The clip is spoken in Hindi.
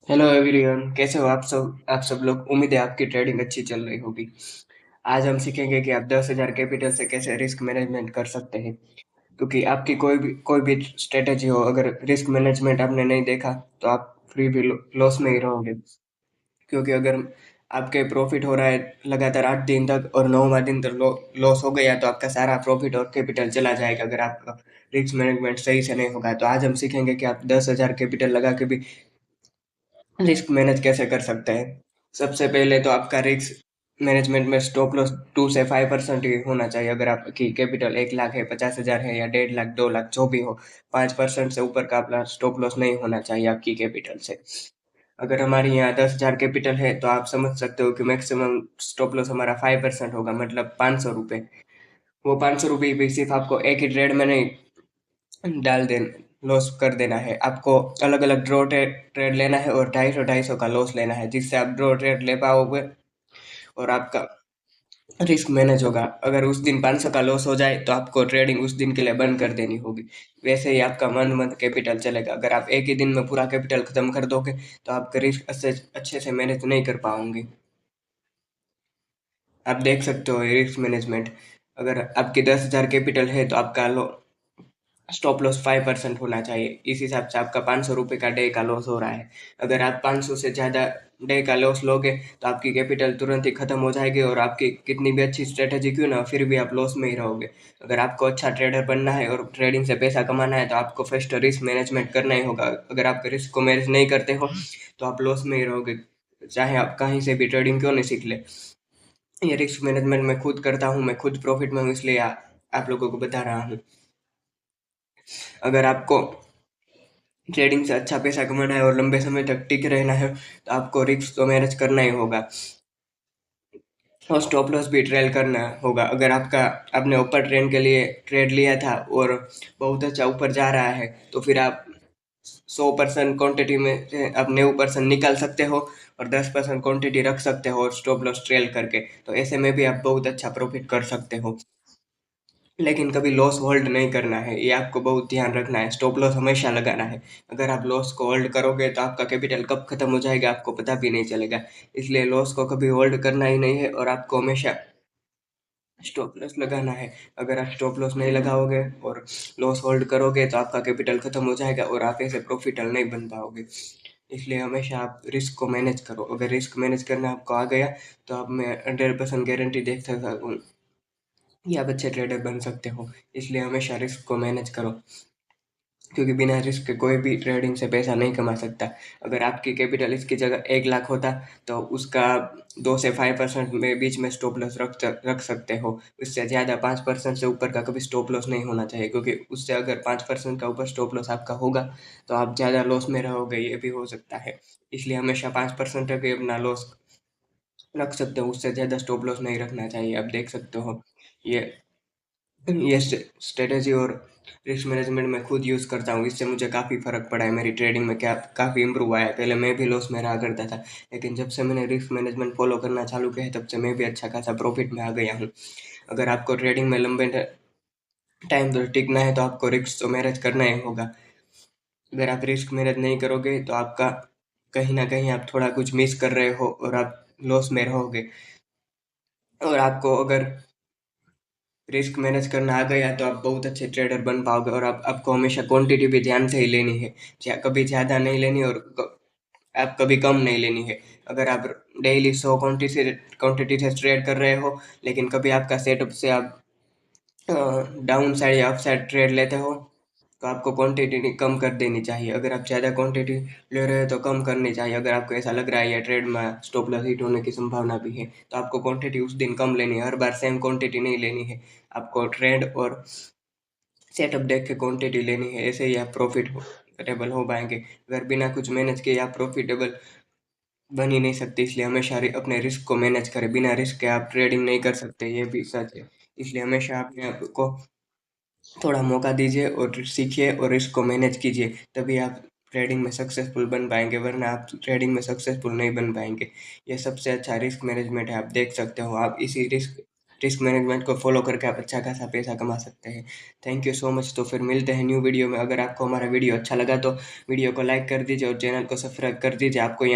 हेलो एवरीवन, कैसे हो आप सब लोग। उम्मीद है आपकी ट्रेडिंग अच्छी चल रही होगी। आज हम सीखेंगे कि आप 10,000 कैपिटल से कैसे रिस्क मैनेजमेंट कर सकते हैं। क्योंकि आपकी कोई भी स्ट्रेटेजी हो, अगर रिस्क मैनेजमेंट आपने नहीं देखा तो आप फिर भी लॉस में ही रहोगे। क्योंकि अगर आपके प्रॉफिट हो रहा है लगातार 8 दिन तक और 9वां दिन तक लॉस हो गया तो आपका सारा प्रॉफिट और कैपिटल चला जाएगा, अगर आपका रिस्क मैनेजमेंट सही से नहीं होगा। तो आज हम सीखेंगे कि आप 10,000 कैपिटल लगा के भी रिस्क मैनेज कैसे कर सकते हैं। सबसे पहले तो आपका रिस्क मैनेजमेंट में स्टॉप लॉस 2 से 5% ही होना चाहिए। अगर आपकी कैपिटल 1 लाख है, 50,000 है या 1.5 लाख, 2 लाख, जो भी हो, 5% से ऊपर का अपना स्टॉप लॉस नहीं होना चाहिए आपकी कैपिटल से। अगर हमारी यहाँ 10,000 कैपिटल है तो आप समझ सकते हो कि मैक्सिमम स्टॉप लॉस हमारा 5% होगा, मतलब 500 रुपये। वो 500 रुपये भी सिर्फ आपको एक ही ट्रेड में नहीं डाल दे लॉस कर देना है। आपको अलग अलग ड्रॉ ट्रेड ट्रेड लेना है और 250 का लॉस लेना है, जिससे आप ड्रॉ ट्रेड ले पाओगे और आपका रिस्क मैनेज होगा। अगर उस दिन 500 का लॉस हो जाए तो आपको ट्रेडिंग उस दिन के लिए बंद कर देनी होगी। वैसे ही आपका मंथ मंथ कैपिटल चलेगा। अगर आप एक ही दिन में पूरा कैपिटल खत्म कर दोगे तो आपका रिस्क अच्छे से मैनेज नहीं कर पाओगे। आप देख सकते हो रिस्क मैनेजमेंट। अगर आपकी 10,000 कैपिटल है तो आपका स्टॉप लॉस 5% होना चाहिए। इस हिसाब से आपका 500 रुपये का डे का लॉस हो रहा है। अगर आप 500 से ज़्यादा डे का लॉस लोगे तो आपकी कैपिटल तुरंत ही खत्म हो जाएगी और आपकी कितनी भी अच्छी स्ट्रेटेजी क्यों ना हो, फिर भी आप लॉस में ही रहोगे। अगर आपको अच्छा ट्रेडर बनना है और ट्रेडिंग से पैसा कमाना है तो आपको फर्स्ट रिस्क मैनेजमेंट करना ही होगा। अगर आप रिस्क को मैनेज नहीं करते हो तो आप लॉस में ही रहोगे, चाहे आप कहीं से भी ट्रेडिंग क्यों नहीं सीख ले। ये रिस्क मैनेजमेंट मैं खुद करता हूँ, मैं खुद प्रॉफिट में हूँ, इसलिए आप लोगों को बता रहा हूँ। अगर आपको ट्रेडिंग से अच्छा पैसा कमाना है और लंबे समय तक टिक रहना है तो आपको रिस्क तो मैनेज करना ही होगा और स्टॉप लॉस भी ट्रेल करना होगा। अगर आपने ऊपर ट्रेंड के लिए ट्रेड लिया था और बहुत अच्छा ऊपर जा रहा है तो फिर आप 100% क्वांटिटी में से आप 90% निकाल सकते हो और 10% क्वांटिटी रख सकते हो और स्टॉप लॉस ट्रेल करके। तो ऐसे में भी आप बहुत अच्छा प्रॉफिट कर सकते हो। लेकिन कभी लॉस होल्ड नहीं करना है, ये आपको बहुत ध्यान रखना है। स्टॉप लॉस हमेशा लगाना है। अगर आप लॉस को होल्ड करोगे तो आपका कैपिटल कब खत्म हो जाएगा आपको पता भी नहीं चलेगा। इसलिए लॉस को कभी होल्ड करना ही नहीं है और आपको हमेशा स्टॉप लॉस लगाना है। अगर आप स्टॉप लॉस नहीं लगाओगे और लॉस होल्ड करोगे तो आपका कैपिटल खत्म हो जाएगा और आप ऐसे प्रॉफिटर नहीं बन पाओगे। इसलिए हमेशा आप रिस्क को मैनेज करो। अगर रिस्क मैनेज करना आपको आ गया तो आप मैं 100% गारंटी देख सकता हूँ कि आप अच्छे ट्रेडर बन सकते हो। इसलिए हमेशा रिस्क को मैनेज करो, क्योंकि बिना रिस्क के कोई भी ट्रेडिंग से पैसा नहीं कमा सकता। अगर आपकी कैपिटल इसकी जगह 1 लाख होता तो उसका 2 से 5% में बीच में स्टॉप लॉस रख सकते हो। उससे ज़्यादा 5% से ऊपर का कभी स्टॉप लॉस नहीं होना चाहिए, क्योंकि उससे अगर 5% का ऊपर स्टॉप लॉस आपका होगा तो आप ज़्यादा लॉस में रहोगे, ये भी हो सकता है। इसलिए हमेशा 5% तक ही अपना लॉस रख सकते हो, उससे ज़्यादा स्टॉप लॉस नहीं रखना चाहिए। आप देख सकते हो ये ये स्ट्रेटेजी और रिस्क मैनेजमेंट मैं खुद यूज़ करता हूँ। इससे मुझे काफ़ी फ़र्क पड़ा है, मेरी ट्रेडिंग में क्या काफ़ी इंप्रूव आया है। पहले मैं भी लॉस में रहा करता था, लेकिन जब से मैंने रिस्क मैनेजमेंट फॉलो करना चालू किया है तब से मैं भी अच्छा खासा प्रॉफिट में आ गया हूँ। अगर आपको ट्रेडिंग में लंबे टाइम तक टिकना है तो आपको रिस्क तो मैनेज करना ही होगा। अगर आप रिस्क मैनेज नहीं करोगे तो आपका कहीं ना कहीं आप थोड़ा कुछ मिस कर रहे हो और आप लॉस में रहोगे। और आपको अगर रिस्क मैनेज करना आ गया तो आप बहुत अच्छे ट्रेडर बन पाओगे। और आपको हमेशा क्वांटिटी भी ध्यान से ही लेनी है, कभी ज़्यादा नहीं लेनी और आप कभी कम नहीं लेनी है। अगर आप डेली 100 क्वांटिटी से ट्रेड कर रहे हो लेकिन कभी आपका सेटअप से आप डाउन साइड या अप साइड ट्रेड लेते हो तो आपको क्वांटिटी कम कर देनी चाहिए। अगर आप ज़्यादा क्वांटिटी ले रहे हो तो कम करनी चाहिए। अगर आपको ऐसा लग रहा है या ट्रेड में स्टॉप लॉस हिट होने की संभावना भी है तो आपको क्वांटिटी उस दिन कम लेनी है, हर बार सेम क्वांटिटी नहीं लेनी है। आपको ट्रेंड और सेटअप देख के क्वांटिटी लेनी है, ऐसे ही आप प्रॉफिटेबल हो पाएंगे। अगर बिना कुछ मैनेज किए आप प्रॉफिटेबल बन ही नहीं सकते। इसलिए हमेशा अपने रिस्क को मैनेज करें। बिना रिस्क के आप ट्रेडिंग नहीं कर सकते, ये भी सच है। इसलिए हमेशा अपने आप को थोड़ा मौका दीजिए और सीखिए और इसको मैनेज कीजिए, तभी आप ट्रेडिंग में सक्सेसफुल बन पाएंगे, वरना आप ट्रेडिंग में सक्सेसफुल नहीं बन पाएंगे। ये सबसे अच्छा रिस्क मैनेजमेंट है। आप देख सकते हो, आप इसी रिस्क रिस्क मैनेजमेंट को फॉलो करके आप अच्छा खासा पैसा कमा सकते हैं। Thank you so much. तो फिर मिलते हैं न्यू वीडियो में। अगर आपको हमारा वीडियो अच्छा लगा तो वीडियो को लाइक कर दीजिए और चैनल को सब्सक्राइब कर दीजिए। आपको यहाँ